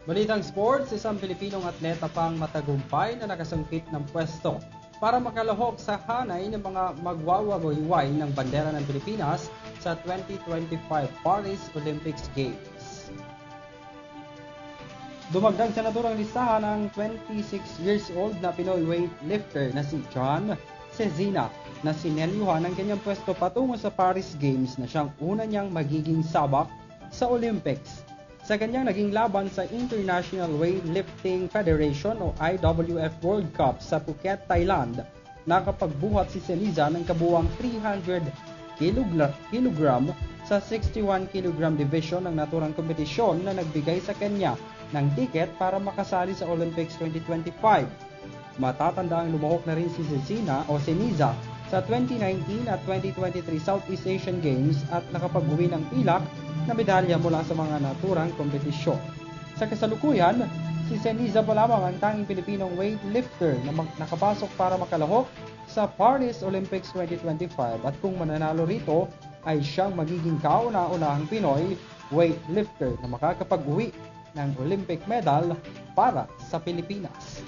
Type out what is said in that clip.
Balitang sports, isang Pilipinong atleta pang matagumpay na nakasungkit ng pwesto para makalahok sa hanay ng mga magwawawayway ng bandera ng Pilipinas sa 2025 Paris Olympics Games. Dumagdag sa naturang listahan ang 26 years old na Pinoy weightlifter na si John Cezina na sinelyuhan ng kanyang pwesto patungo sa Paris Games na siyang una niyang magiging sabak sa Olympics. Sa kanyang naging laban sa International Weightlifting Federation o IWF World Cup sa Phuket, Thailand, nakapagbuhat si Ceniza ng kabuwang 300 kg sa 61 kg division ng naturang kompetisyon na nagbigay sa kanya ng tiket para makasali sa Olympics 2025. Matatanda ang lumahok na rin si Ceniza sa 2019 at 2023 Southeast Asian Games at nakapag-uwi ng pilak na medalya mula sa mga naturang kompetisyon. Sa kasalukuyan, si Ceniza pa lamang ang tanging Pilipinong weightlifter na nakapasok para makalahok sa Paris Olympics 2025 at kung mananalo rito ay siyang magiging kauna-unahang Pinoy weightlifter na makakapag-uwi ng Olympic medal para sa Pilipinas.